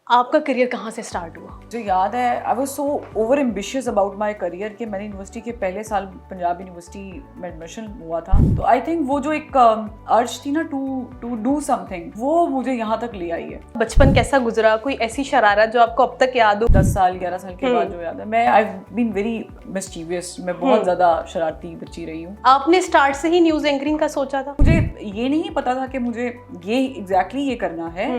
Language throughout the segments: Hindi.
आपका करियर कहाँ से स्टार्ट हुआ? मुझे याद है I was so over ambitious about my career कि मैंने यूनिवर्सिटी के पहले साल पंजाब यूनिवर्सिटी में एडमिशन हुआ था। तो आई थिंक वो जो एक अर्ज थी ना टू डू समथिंग, वो मुझे यहाँ तक ले आई है। बचपन कैसा गुजरा? कोई ऐसी शरारत जो आपको अब तक याद हो? 10 साल 11 साल के बाद जो याद है, मैं I have been very mischievous, मैं बहुत ज्यादा शरारती बच्ची रही हूँ। आपने स्टार्ट से ही न्यूज एंकरिंग का सोचा था? मुझे ये नहीं पता था कि मुझे ये एग्जैक्टली ये करना है।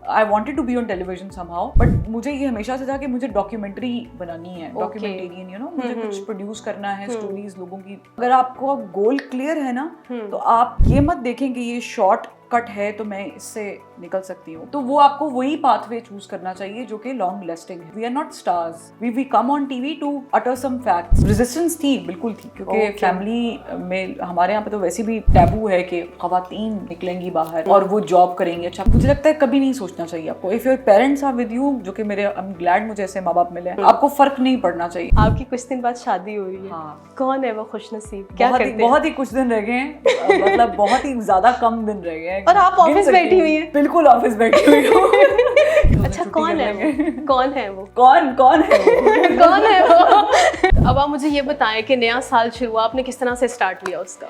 I wanted to be on television somehow, but मुझे ये हमेशा से था कि मुझे डॉक्यूमेंट्री बनानी है, डॉक्यूमेंटेरियन, यू नो, मुझे कुछ प्रोड्यूस करना है, स्टोरीज लोगों की। अगर आपको गोल क्लियर है ना, तो आप ये मत देखें कि ये शॉर्ट कट है तो मैं इससे निकल सकती हूँ। तो वो आपको वही पाथवे चूज करना चाहिए जो कि लॉन्ग लास्टिंग है। We are not stars, we come on TV to utter some facts. Resistance थी, बिल्कुल थी, क्योंकि फैमिली में हमारे यहाँ पे तो वैसे भी टैबू है कि खवातीन निकलेंगी बाहर और वो जॉब करेंगी। अच्छा, मुझे लगता है कभी नहीं सोचना चाहिए आपको। If your parents are with you, जो कि मेरे आई एम ग्लैड मुझे ऐसे माँ बाप मिले, आपको फर्क नहीं पड़ना चाहिए। आपकी कुछ दिन बाद शादी हो रही है। हाँ। कौन है वो खुशनसीब? क्या करते हैं? बहुत ही कुछ दिन रह गए हैं, मतलब बहुत ही ज्यादा कम दिन रह गए हैं। और आप ऑफिस बैठी हुई हैं? बिल्कुल ऑफिस बैठी हुई हूँ। अच्छा, कौन है वो? कौन है वो? कौन है वो? कौन है वो? अब आप मुझे ये बताएं कि नया साल शुरू हुआ, आपने किस तरह से स्टार्ट लिया उसका?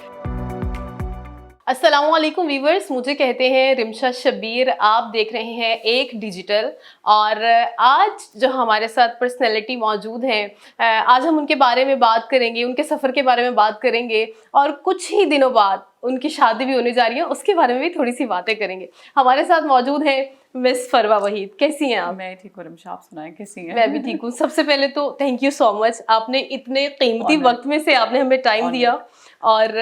अस्सलामुअलैकुम वीवर्स, मुझे कहते हैं रिमशा शब्बीर। आप देख रहे हैं एक डिजिटल, और आज जो हमारे साथ पर्सनैलिटी मौजूद हैं, आज हम उनके बारे में बात करेंगे, उनके सफ़र के बारे में बात करेंगे, और कुछ ही दिनों बाद उनकी शादी भी होने जा रही है, उसके बारे में भी थोड़ी सी बातें करेंगे। हमारे साथ मौजूद हैं मिस फरवा वहीद। कैसी हैं आप? मैं ठीक हूँ रिमशा, आप सुनाएं कैसी हैं? मैं भी ठीक हूँ। सबसे पहले तो थैंक यू सो मच, आपने इतने कीमती वक्त में से आपने हमें टाइम दिया। और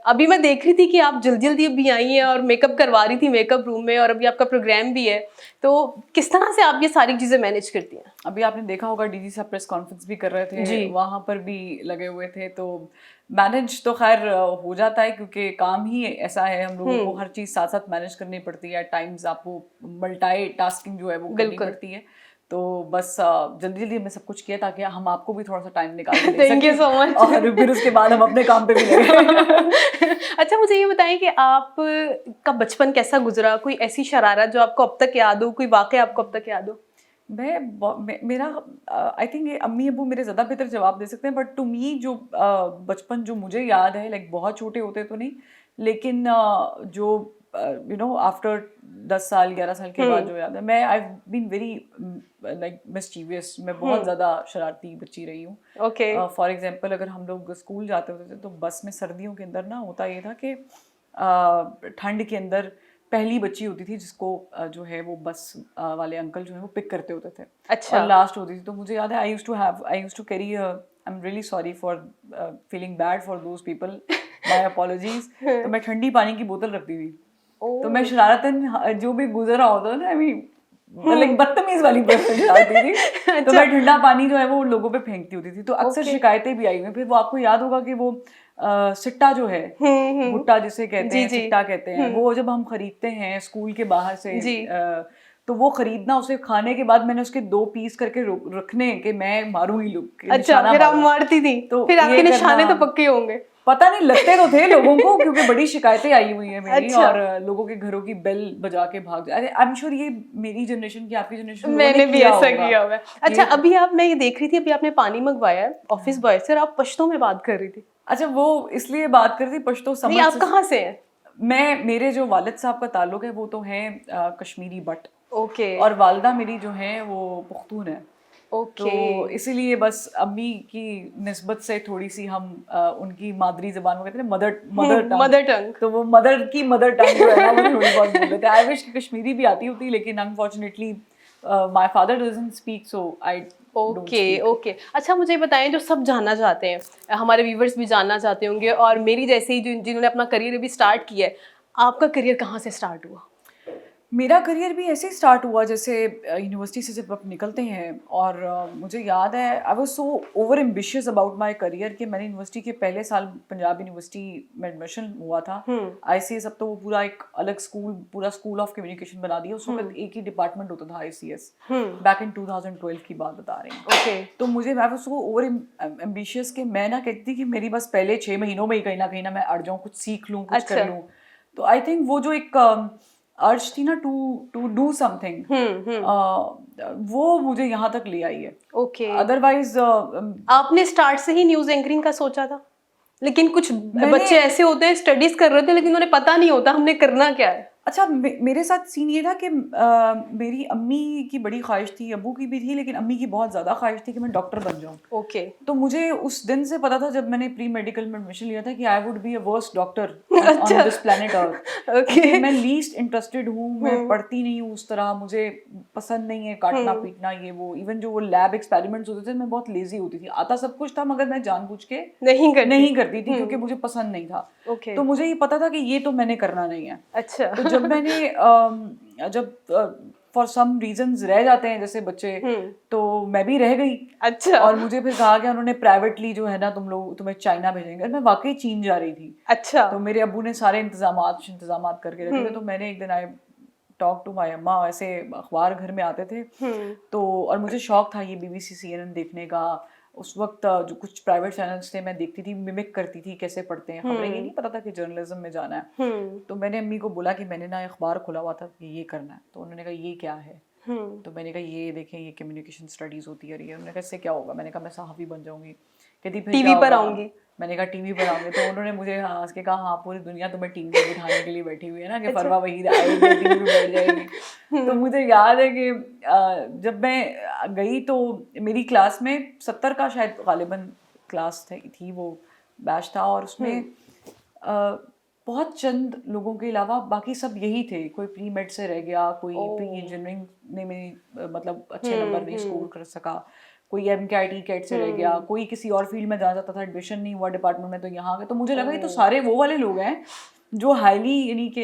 अभी मैं देख रही थी कि आप जल्दी जल्दी अभी आई हैं और मेकअप करवा रही थी मेकअप रूम में, और अभी आपका प्रोग्राम भी है। तो किस तरह से आप ये सारी चीज़ें मैनेज करती हैं? अभी आपने देखा होगा डीजी साहब प्रेस कॉन्फ्रेंस भी कर रहे थे, वहाँ पर भी लगे हुए थे। तो मैनेज तो खैर हो जाता है, क्योंकि काम ही ऐसा है, हम लोगों को हर चीज़ साथ साथ मैनेज करनी पड़ती है। टाइम्स आपको मल्टी टास्किंग जो है वो करनी पड़ती है। तो बस जल्दी जल्दी हमने सब कुछ किया ताकि हम आपको भी थोड़ा सा टाइम निकाल के दे थैंक यू सो मच। और फिर उसके बाद हम अपने काम पे भी लगे। अच्छा, मुझे ये बताइए कि आप का बचपन कैसा गुजरा? कोई ऐसी शरारत जो आपको अब तक याद हो, कोई वाक़या आपको अब तक याद हो? मेरा आई थिंक ये अम्मी अबू मेरे ज़्यादा बेहतर जवाब दे सकते हैं, बट टू मी जो बचपन जो मुझे याद है, लाइक बहुत छोटे होते तो नहीं, लेकिन जो यू नो आफ्टर 10 साल 11 साल के बाद जो याद है, मैं I have been very like mischievous, मैं बहुत ज़्यादा शरारती बच्ची रही हूँ। ओके। फॉर एग्जांपल, अगर हम लोग स्कूल जाते होते थे तो बस में सर्दियों के अंदर ना होता ये था कि ठंड के अंदर पहली बच्ची होती थी जिसको जो है वो बस वाले अंकल जो है वो पिक करते होते थे। अच्छा। और लास्ट होती थी। तो मुझे याद है I used to carry I am really sorry for feeling bad for those people, my apologies. तो मैं ठंडी पानी की बोतल रखती थी। तो मैं शरारतन जो भी गुजरा होता ना, मतलब बदतमीज वाली पर्सन शरारती थी। तो मैं ठंडा पानी जो है वो लोगों पे फेंकती होती थी। तो अक्सर शिकायतें भी आई हुई। फिर वो आपको याद होगा कि वो सिट्टा जो है, भुट्टा जिसे कहते हैं, सिट्टा कहते हैं, वो जब हम खरीदते हैं स्कूल के बाहर से, तो वो खरीदना, उसे खाने के बाद मैंने उसके 2 पीस करके रखने कि मैं मारूंगी लोग। अच्छा, फिर आप मारती थी? तो फिर आपके निशाने तो पक्के होंगे। पता नहीं, लगते तो थे लोगों को, क्योंकि बड़ी शिकायतें आई हुई है मेरी। अच्छा। और लोगों के घरों की बेल बजा के भाग जाए। आई एम श्योर ये मेरी जनरेशन की, आपकी जनरेशन मैंने भी ऐसा किया हुआ है। अच्छा, अभी आप, मैं ये देख रही थी, अभी आपने पानी मंगवाया है ऑफिस बॉय से, और आप पश्तो में बात कर रही थी। अच्छा, वो इसलिए बात कर रही थी, पश्तो समझ। नहीं, आप कहाँ से हैं? मेरे जो वालिद साहब का ताल्लुक है वो तो है कश्मीरी बट। ओके। और वालिदा मेरी जो है वो पुख्तून है। ओके। तो इसीलिए बस अम्मी की निस्बत से थोड़ी सी हम उनकी मादरी जबान में कहते हैं मदर टंग। तो वो मदर टंग जो है ना, वो थोड़ी बहुत बोल लेते हैं। आई विश कश्मीरी भी आती होती, लेकिन unfortunately my father doesn't speak, so I okay. अच्छा, मुझे बताएं, जो सब जानना चाहते हैं, हमारे व्यूवर्स भी जानना चाहते होंगे, और मेरी जैसे ही जिन्होंने अपना करियर अभी स्टार्ट किया है, आपका करियर कहाँ से स्टार्ट हुआ? मेरा करियर भी ऐसे ही स्टार्ट हुआ जैसे यूनिवर्सिटी से जब आप निकलते हैं। और मुझे याद है I was so over ambitious about my career कि मैंने यूनिवर्सिटी के पहले साल पंजाब यूनिवर्सिटी में एडमिशन हुआ था। आईसीएस, अब तो वो पूरा एक अलग स्कूल, पूरा स्कूल ऑफ कम्युनिकेशन बना दिया। उस वक्त एक ही डिपार्टमेंट होता था आईसीएस, बैक इन 2012 की बात बता रही हूँ। okay. तो मुझे I was so over ambitious कि मैं ना कहती थी कि मेरी बस पहले 6 महीनों में ही कहीं ना मैं अड़ जाऊँ, कुछ सीख लूँ, कुछ कर लूँ। तो आई थिंक वो जो एक अर्ज थी ना टू डू समथिंग, वो मुझे यहाँ तक ले आई है। ओके। अदरवाइज आपने स्टार्ट से ही न्यूज एंकरिंग का सोचा था? लेकिन कुछ बच्चे ऐसे होते हैं स्टडीज कर रहे थे लेकिन उन्हें पता नहीं होता हमने करना क्या है। अच्छा, मेरे साथ सीन ये था कि मेरी अम्मी की बड़ी ख्वाहिश थी, अब्बू की भी थी, लेकिन अम्मी की बहुत ज़्यादा ख्वाहिश थी कि मैं डॉक्टर बन जाऊँ। ओके। तो मुझे उस दिन से पता था जब मैंने प्री मेडिकल में एडमिशन लिया था कि आई would be a worst doctor on this planet earth. Okay. मैं लीस्ट इंटरेस्टेड हूँ, मैं पढ़ती नहीं हूँ उस तरह, मुझे पसंद नहीं है काटना पीटना ये वो। इवन जो वो लैब एक्सपेरिमेंट्स होते थे मैं बहुत लेजी होती थी, आता सब कुछ था मगर मैं जानबूझ के नहीं करती थी क्योंकि मुझे पसंद नहीं था। ओके। तो मुझे ये पता था कि ये तो मैंने करना नहीं है। अच्छा। तो जब मैंने जब फॉर सम रीजंस रह जाते हैं जैसे बच्चे, तो मैं भी रह गई। अच्छा। और मुझे फिर कहा गया उन्होंने प्राइवेटली जो है ना तुम्हें चाइना भेजेंगे। मैं वाकई चीन जा रही थी। अच्छा। तो मेरे अब्बू ने सारे इंतजाम करके रखे थे। तो मैंने एक दिन आई टॉक टू माई अम्मा, ऐसे अखबार घर में आते थे तो, और मुझे शौक था ये BBC CNN देखने का। उस वक्त जो कुछ प्राइवेट चैनल्स थे मैं देखती थी, मिमिक करती थी कैसे पढ़ते हैं खबरें। ये नहीं पता था कि जर्नलिज्म में जाना है। तो मैंने अम्मी को बोला कि मैंने ना अखबार खोला हुआ था कि ये करना है। तो उन्होंने कहा ये क्या है? तो मैंने कहा ये देखें, ये कम्युनिकेशन स्टडीज होती है। उन्होंने कहा इससे क्या होगा? मैंने कहा मैं सहाफ़ी बन जाऊंगी। कहती फिर टीवी पर आऊंगी। मैंने कहा टीवी पर आऊंगे। तो उन्होंने मुझे हंस के कहा हाँ पूरी दुनिया तुम्हें टीवी पर बिठाने के लिए बैठी हुई है ना, कि फरवा वही आएगी टीवी पे बैठ जाएगी। तो मुझे याद है कि जब मैं गई तो मेरी क्लास में 70 का शायद गालिबन क्लास थी वो बैच था, और उसमें बहुत चंद लोगों के अलावा बाकी सब यही थे। कोई प्री मेड से रह गया, कोई प्री इंजीनियरिंग ने मेरी मतलब अच्छे नंबर नहीं स्कोर कर सका, कोई MCAT कैट से रह गया, कोई किसी और फील्ड में जाना चाहता था, एडमिशन नहीं हुआ डिपार्टमेंट में, तो यहाँ गए। तो मुझे लगा ये तो सारे वो वाले लोग हैं जो हाईली यानी कि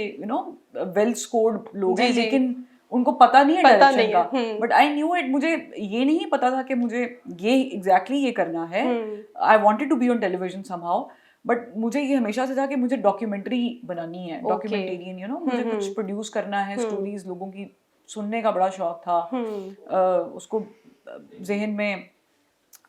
वेल स्कोर्ड लोग हैं, लेकिन उनको पता नहीं है डायरेक्शन का। बट आई न्यू इट, मुझे ये नहीं पता था कि मुझे ये एग्जैक्टली ये करना है। I wanted to be on television somehow, but मुझे ये हमेशा से था कि मुझे डॉक्यूमेंट्री बनानी है, डॉक्यूमेंटेरियन मुझे कुछ प्रोड्यूस करना है, स्टोरीज लोगों की सुनने का बड़ा शौक था। उसको जहन में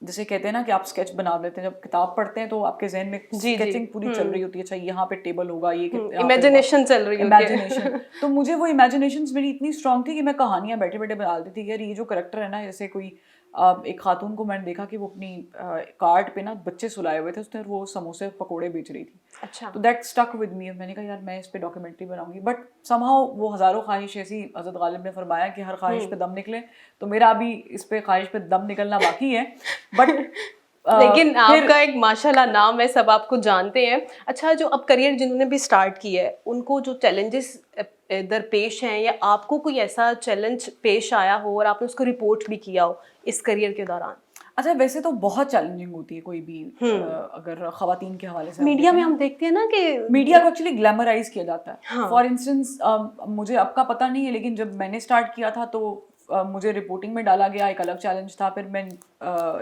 जैसे कहते हैं ना कि आप स्केच बना लेते हैं, जब किताब पढ़ते हैं तो आपके जहन में स्केचिंग पूरी चल रही होती है। अच्छा यहाँ पे टेबल होगा, ये इमेजिनेशन चल रही होती है। इमेजिनेशन। तो मुझे वो इमेजिनेशंस मेरी इतनी स्ट्रांग थी कि मैं कहानियां बैठे बैठे बना देती थी। यार ये जो करेक्टर है ना, जैसे कोई एक खातून को मैंने देखा कि वो अपनी कार्ट पे ना बच्चे सुलाए हुए थे, उसने वो समोसे पकोड़े बेच रही थी। अच्छा। तो दैट स्टक विद मी। मैंने कहा यार मैं इस पे डॉक्यूमेंट्री बनाऊंगी। बट समहाउ वो हज़ारों ख्वाहिश ऐसी, हज़रत गालिब ने फरमाया कि हर ख्वाहिश पे दम निकले, तो मेरा अभी इस पे ख्वाहिश पे दम निकलना बाकी है। बट लेकिन आपका एक माशाल्लाह नाम है, सब आपको जानते हैं। अच्छा, जो अब करियर जिन्होंने भी स्टार्ट किया है उनको जो चैलेंजेस दरपेश हैं, या आपको कोई ऐसा चैलेंज पेश आया हो और आपने उसको रिपोर्ट भी किया हो इस करियर के दौरान? अच्छा, वैसे तो बहुत चैलेंजिंग होती है कोई भी अगर खवातीन के हवाले से मीडिया में हम देखते हैं ना कि मीडिया को एक्चुअली ग्लैमराइज किया जाता है। फॉर इंस्टेंस मुझे अब का पता नहीं है, लेकिन जब मैंने स्टार्ट किया था तो मुझे रिपोर्टिंग में डाला गया, एक अलग चैलेंज था। फिर मैं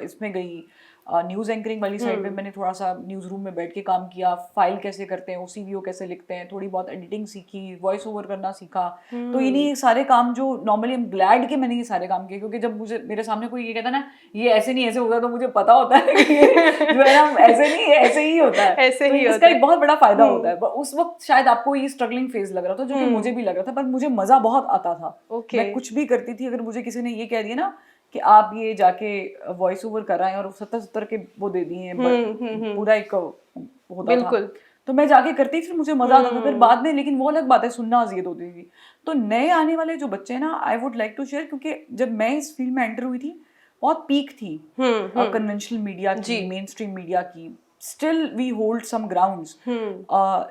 इसमें गई न्यूज़ एंकरिंग वाली साइड पे। मैंने थोड़ा सा न्यूज़ रूम में बैठ के काम किया, फाइल कैसे करते हैं, OCVO कैसे लिखते हैं, थोड़ी बहुत एडिटिंग सीखी, वॉइस ओवर करना सीखा। तो इन्हीं सारे काम जो नॉर्मली आई एम ग्लैड कि मैंने ये सारे काम किए, क्योंकि जब मुझे मेरे सामने कोई ये कहता ना ये ऐसे नहीं ऐसे होता, तो मुझे पता होता है कि जो है ना ऐसे नहीं है, ऐसे ही होता है। ऐसे ही इसका एक बहुत बड़ा फायदा होता है। उस वक्त शायद आपको ये स्ट्रगलिंग फेज लग रहा था, जो कि मुझे भी लग रहा था, पर मुझे मजा बहुत आता था। मैं कुछ भी करती थी। अगर मुझे किसी ने ये कह दिया ना कि आप ये जाके वॉइस ओवर कर रहे हैं और 70 के वो दे दिए हैं, पूरा एक होता बिल्कुल था, तो मैं जाके करती थी, मुझे मजा आता था। फिर बाद में, लेकिन वो अलग बात है, सुनना अजियत होती थी। तो नए आने वाले जो बच्चे हैं ना, I would like to share, क्योंकि जब मैं इस फील्ड में एंटर हुई थी बहुत पीक थी कन्वेंशनल मीडिया की, मेन स्ट्रीम मीडिया की। Still we hold some grounds,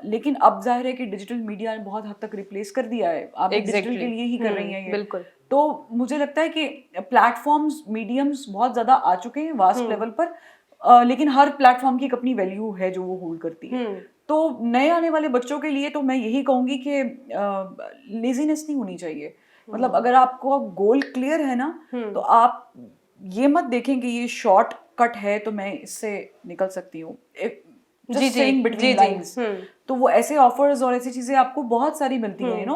लेकिन अब जाहिर है कि डिजिटल मीडिया ने बहुत हद तक रिप्लेस कर दिया है। आप डिजिटल के लिए ही कर रही हैं ये। बिल्कुल। तो मुझे लगता है कि प्लेटफॉर्म्स, मीडियम्स बहुत ज़्यादा आ चुके हैं वास्ट लेवल पर, लेकिन हर प्लेटफॉर्म की एक अपनी वैल्यू है जो वो होल्ड करती है। तो नए आने वाले बच्चों के लिए तो मैं यही कहूँगी कि लेजीनेस नहीं होनी चाहिए। मतलब अगर आपको गोल क्लियर है ना, तो आप ये मत देखें कि ये शॉर्ट कट है तो मैं इससे निकल सकती हूँ। तो वो ऐसे ऑफर्स और ऐसी चीजें आपको बहुत सारी मिलती हैं,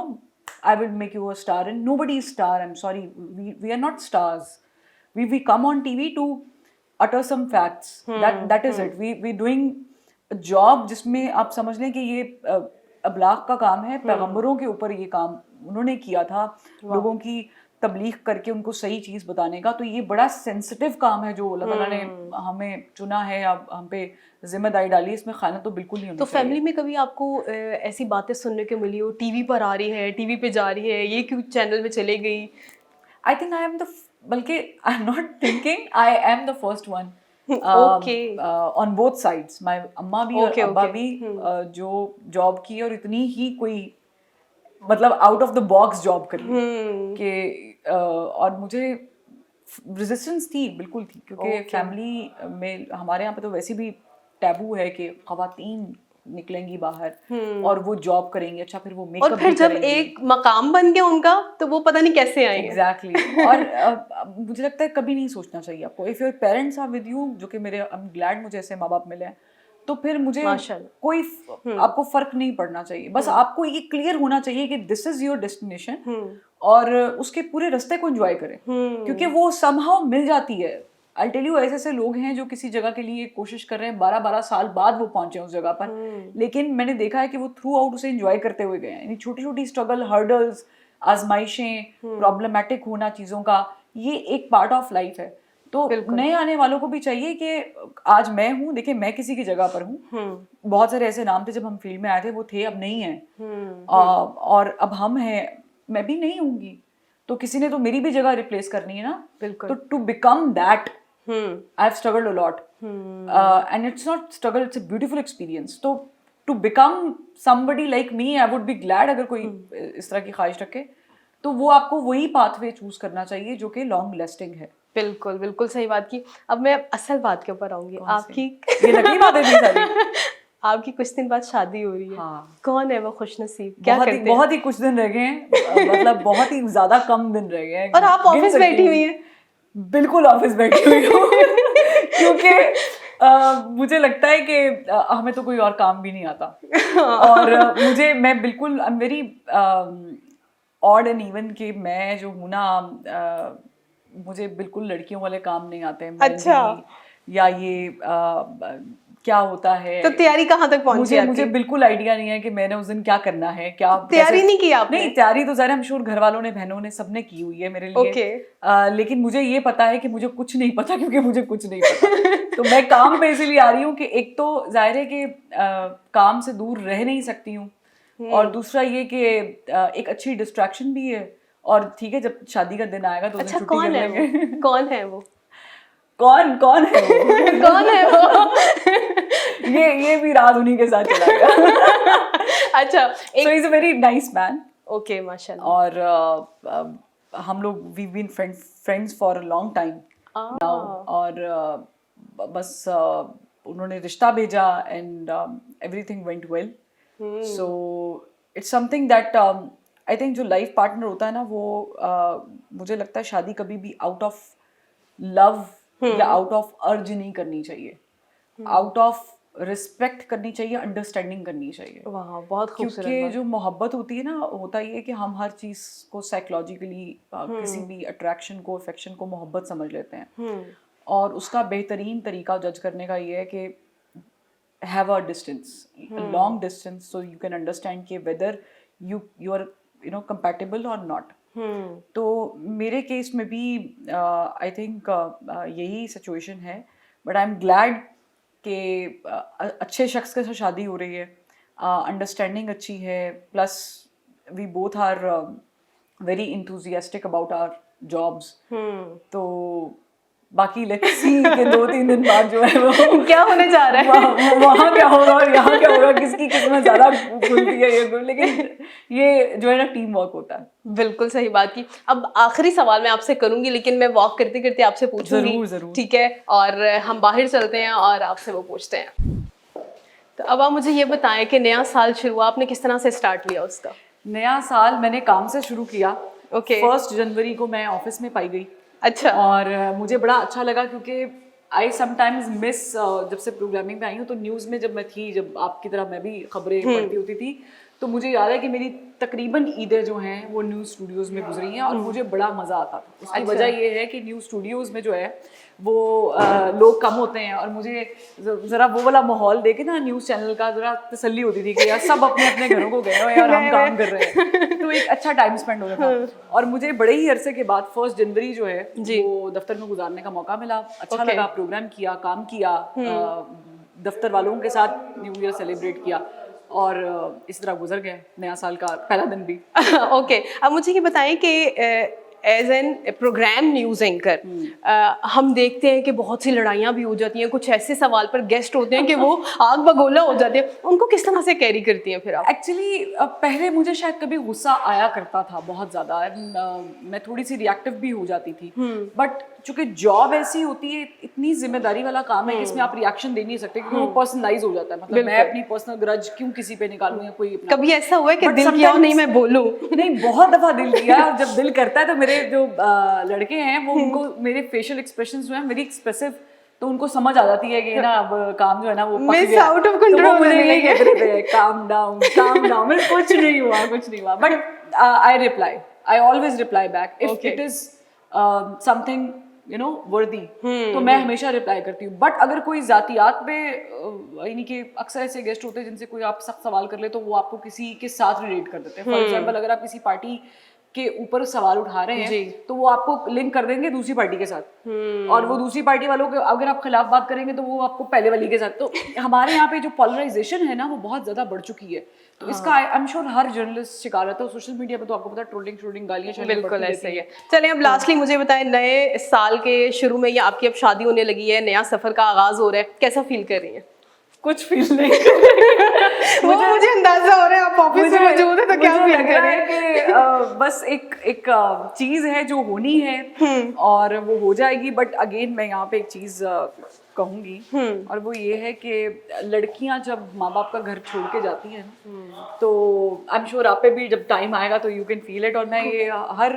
I will make you a star, and nobody is star. I'm sorry, we are not stars. We come on TV to utter some facts. That is it. We doing a job जिसमें आप समझ लें कि ये अबलाग का काम है। पैगंबरों के ऊपर ये काम उन्होंने किया था, लोगों की तबलीग करके उनको सही चीज़ बताने का। तो ये बड़ा सेंसिटिव काम है जो अल्लाह ताला ने हमें चुना है, अब हम पे जिम्मेदारी डाली, इसमें खाना तो बिल्कुल नहीं होना तो चाहिए। फैमिली में कभी आपको ऐसी बातें सुनने को मिली हो, टीवी पर आ रही है, टीवी पे जा रही है, ये क्यों चैनल में चले गई? I think I am the, बल्कि I am not thinking, I am the first one on both sides. My अम्मा भी और अब्बा भी जो जॉब की और इतनी ही कोई मतलब out of the box job करी कि और मुझे रेजिस्टेंस थी, बिल्कुल थी, क्योंकि फैमिली में हमारे यहाँ पे तो वैसे भी टैबू है कि खवातीन निकलेंगी बाहर और वो जॉब करेंगी, अच्छा फिर वो मेकअप और फिर जब एक मकाम बन गया उनका तो वो पता नहीं कैसे आएंगे। एग्जैक्टली और मुझे लगता है कभी नहीं सोचना चाहिए आपको, if your parents are with you, जो कि मेरे आई एम ग्लैड मुझे ऐसे माँ बाप मिले हैं, तो फिर मुझे कोई आपको फर्क नहीं पड़ना चाहिए। बस आपको ये क्लियर होना चाहिए कि दिस इज योर डेस्टिनेशन और उसके पूरे रास्ते को एंजॉय करें, क्योंकि वो समहाउ मिल जाती है। आई टेल यू, ऐसे ऐसे लोग हैं जो किसी जगह के लिए कोशिश कर रहे हैं, 12-12 साल बाद वो पहुंचे उस जगह पर, लेकिन मैंने देखा है कि वो थ्रू आउट उसे एंजॉय करते हुए गए हैं। यानी छोटी छोटी स्ट्रगल, हर्डल्स, आजमाइशें, प्रॉब्लमैटिक होना चीज़ों का, ये एक पार्ट ऑफ लाइफ है। तो नए आने वालों को भी चाहिए कि आज मैं हूँ, देखिए मैं किसी की जगह पर हूँ, बहुत सारे ऐसे नाम थे जब हम फील्ड में आए थे, वो थे, अब नहीं है, और अब हम हैं, मैं भी नहीं होंगी, तो किसी ने तो मेरी भी जगह रिप्लेस करनी है ना। तो to become that I have struggled a lot and it's not struggle, it's a beautiful experience. तो to become somebody like me, I would be glad अगर कोई इस तरह की ख्वाहिश रखे, तो वो आपको वही पाथवे चूज करना चाहिए जो कि लॉन्ग लास्टिंग है। बिल्कुल बिल्कुल सही बात की। अब मैं असल बात के ऊपर आऊंगी। आपकी ये नकली बातें थी सारी। आपकी कुछ दिन बाद शादी हो रही है। हाँ। कौन है वो खुशनसीब? क्या करते हैं? बहुत ही कुछ दिन रह गए हैं, मतलब बहुत ही ज्यादा कम दिन रह गए हैं। और आप ऑफिस बैठी हुई हैं? बिल्कुल ऑफिस बैठी हुई हूँ क्योंकि मुझे लगता है कि हमें तो कोई और काम भी नहीं आता और मैं बिल्कुल I am very odd and even कि मैं जो हूँ ना, मुझे बिल्कुल लड़कियों वाले काम नहीं आते हैं। अच्छा। या ये क्या होता है, तो तैयारी कहाँ तक पहुंची? मुझे बिल्कुल आइडिया नहीं है कि मैंने उस दिन क्या करना है, क्या तैयारी नहीं की आपने? नहीं, तैयारी तो ज़ाहिर है, I'm sure घर वालों ने, बहनों ने, सबने की हुई है मेरे लिए। लेकिन मुझे ये पता है कि मुझे कुछ नहीं पता, क्योंकि मुझे कुछ नहीं पता। तो मैं काम पे इसीलिए आ रही हूँ कि एक तो जाहिर है कि काम से दूर रह नहीं सकती हूँ, और दूसरा ये कि एक अच्छी डिस्ट्रैक्शन भी है, और ठीक है जब शादी का दिन आएगा तो अच्छा, छुट्टी कर लेंगे। कौन है वो? कौन है वो? कौन है वो? ये भी रात उन्हीं के साथ चला गया। अच्छा, so he's a very nice man. Okay, माशाल्लाह। और हम लोग we've been friends for a long time now, और बस उन्होंने रिश्ता भेजा and everything went well. So it's something that I think जो लाइफ पार्टनर होता है ना, वो मुझे लगता है शादी कभी भी आउट ऑफ लव या आउट ऑफ अर्ज नहीं करनी चाहिए, आउट ऑफ रिस्पेक्ट करनी चाहिए, अंडरस्टैंडिंग करनी चाहिए। वाह, बहुत खूबसूरत। क्योंकि जो मोहब्बत होती है ना, होता ये है कि हम हर चीज़ को साइकोलॉजिकली किसी भी अट्रैक्शन को, अफेक्शन को मोहब्बत समझ लेते हैं, और उसका बेहतरीन तरीका जज करने का ये है कि have a distance, long distance, so you can understand कि वेदर यू आर कंपैटिबल और नॉट। तो मेरे केस में भी आई थिंक यही सिचुएशन है, बट आई एम ग्लैड कि अच्छे शख्स के साथ शादी हो रही है, अंडरस्टैंडिंग अच्छी है, plus we both are very enthusiastic about our jobs. तो बाकी लेट्स सी कि 2-3 दिन बाद जो है वो क्या होने जा रहा है, वहाँ क्या होगा और यहाँ क्या होगा, किसकी किस्मत ज़्यादा खुलती है, ये लेकिन ये जो है ना टीम वर्क होता है। बिल्कुल सही बात की। अब आखिरी सवाल मैं आपसे करूंगी, लेकिन मैं वॉक करते करते आपसे पूछूंगी। जरूर। ठीक है, और हम बाहर चलते हैं और आपसे वो पूछते हैं। तो अब आप मुझे ये बताएं कि नया साल शुरू हुआ, आपने किस तरह से स्टार्ट लिया उसका? नया साल मैंने काम से शुरू किया। ओके। 1 जनवरी को मैं ऑफिस में पाई गई। अच्छा। और मुझे बड़ा अच्छा लगा, क्योंकि आई समटाइम्स मिस, जब से प्रोग्रामिंग में आई हूँ तो न्यूज़ में जब मैं थी, जब आपकी तरह मैं भी खबरें पढ़ती होती थी, तो मुझे याद है कि मेरी तकरीबन ईदें जो हैं वो न्यूज़ स्टूडियोज़ में गुजरी हैं और मुझे बड़ा मज़ा आता था। उसकी अच्छा। वजह ये है कि न्यूज़ स्टूडियोज़ में जो है वो लोग कम होते हैं और मुझे ज़रा वो वाला माहौल देखे ना न्यूज़ चैनल का ज़रा तसल्ली होती थी कि यार सब अपने अपने घरों को गए हैं और हम काम कर रहे हैं, तो एक अच्छा टाइम स्पेंड होता था। और मुझे बड़े ही अरसे के बाद 1 जनवरी जो है वो दफ्तर में गुजारने का मौका मिला। अच्छा लगा, प्रोग्राम किया, काम किया, दफ्तर वालों के साथ न्यू ईयर सेलिब्रेट किया और इस तरह गुजर गया नया साल का पहला दिन भी। ओके, अब मुझे ये बताएं कि as an program news anchor हम देखते हैं कि बहुत सी लड़ाइयाँ भी हो जाती हैं, कुछ ऐसे सवाल पर गेस्ट होते हैं कि वो आग बगोला हो जाते हैं, उनको किस तरह से कैरी करती हैं फिर आप? एक्चुअली पहले मुझे शायद कभी गुस्सा आया करता था बहुत ज़्यादा, मैं थोड़ी सी रिएक्टिव भी हो जाती थी, बट चूंकि जॉब ऐसी होती है, इतनी जिम्मेदारी वाला काम है कि इसमें आप रिएक्शन दे नहीं सकते क्योंकि वो पर्सनलाइज हो जाता है। मतलब मैं अपनी पर्सनल ग्रज क्यों किसी पे निकालूं या कोई अपना। कभी ऐसा हुआ है कि दिल किया नहीं मैं बोलूं? नहीं, बहुत दफा दिल किया और जब दिल करता है तो मेरे जो लड़के हैं वो उनको मेरे फेशियल एक्सप्रेशंस जो है मेरी एक्सप्रेसिव, तो उनको समझ आ जाती है कि ना अब काम जो है ना वो पक गया, आउट ऑफ कंट्रोल, मुझे यही कह रहे थे काम डाउन मेरे कुछ नहीं हुआ, but I always reply back if it is something वर्दी, तो मैं हमेशा रिप्लाई करती हूँ। बट अगर कोई जातियात पे यानी कि अक्सर ऐसे गेस्ट होते हैं जिनसे कोई आप सख्त सवाल कर ले तो वो आपको किसी के साथ रिलेट कर देते हैं। फॉर एग्जाम्पल अगर आप किसी पार्टी के ऊपर सवाल उठा रहे हैं तो वो आपको लिंक कर देंगे दूसरी पार्टी के साथ, और वो दूसरी पार्टी वालों के अगर आप खिलाफ बात करेंगे तो वो आपको पहले वाली के साथ। तो हमारे यहाँ पे जो पोलराइजेशन है ना वो बहुत ज्यादा बढ़ चुकी है, तो इसका I am sure her journalist शिकार रहता है। सोशल मीडिया पे तो आपको पता है ट्रोलिंग गालियां बिल्कुल ऐसा ही है। चलिए अब लास्टली मुझे बताएं, नए साल के शुरू में या आपकी अब शादी होने लगी है, नया सफर का आगाज हो रहा है, कैसा फील कर रही हैं? कुछ फील नहीं मुझे अंदाजा हो रहा है आप ऑफिस में मौजूद है तो क्या फील कर रहे हैं कि बस एक चीज है जो होनी है और वो हो जाएगी। बट अगेन मैं यहाँ पे एक चीज कहूंगी और वो ये है कि लड़कियां जब माँ बाप का घर छोड़ के जाती हैं तो आई एम श्योर आप पे भी जब टाइम आएगा तो यू कैन फील इट। और मैं ये हर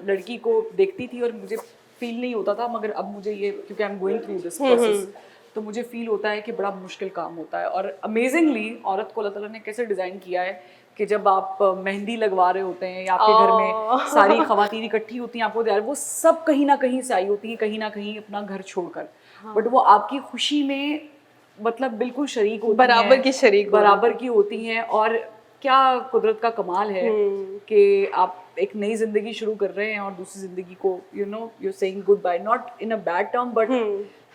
लड़की को देखती थी और मुझे फील नहीं होता था, मगर अब मुझे ये क्योंकि I am going through this process तो मुझे फील होता है कि बड़ा मुश्किल काम होता है। और अमेजिंगली औरत को अल्लाह ताला ने कैसे डिज़ाइन किया है कि जब आप मेहंदी लगवा रहे होते हैं या आपके घर में सारी खवातीन इकट्ठी होती हैं, आपको वो सब कहीं ना कहीं से आई होती है, कहीं ना कहीं अपना घर छोड़कर, बट वो आपकी खुशी में मतलब बिल्कुल शरीक होती हैं, बराबर की होती हैं। और क्या कुदरत का कमाल है कि आप एक नई जिंदगी शुरू कर रहे हैं और दूसरी जिंदगी को you're saying goodbye, not in a bad term but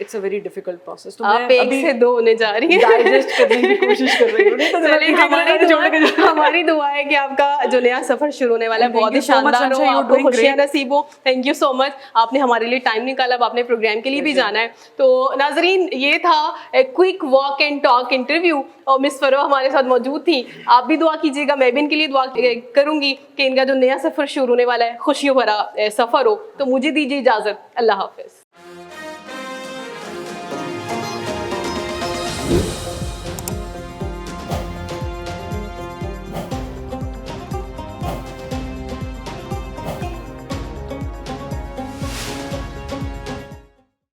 it's a very difficult process। तो आप एक से दो होने जा रही हैं, डाइजेस्ट करने की कोशिश कर रही हूँ। हमारी दुआ है कि आपका जो नया सफर शुरू होने वाला है बहुत ही शानदार हो, आपको खुशियां नसीब हो। थैंक यू सो मच, आपने हमारे लिए टाइम निकाला, अब आपने प्रोग्राम के लिए भी जाना है। तो नाजरीन, ये था quick walk and talk interview और मिस फरो हमारे साथ मौजूद थी। आप भी दुआ कीजिएगा, मैं भी इनके लिए दुआ करूंगी कि इनका जो नया सफर शुरू होने वाला है खुशियों भरा सफर हो। तो मुझे दीजिए इजाजत, अल्लाह हाफिज।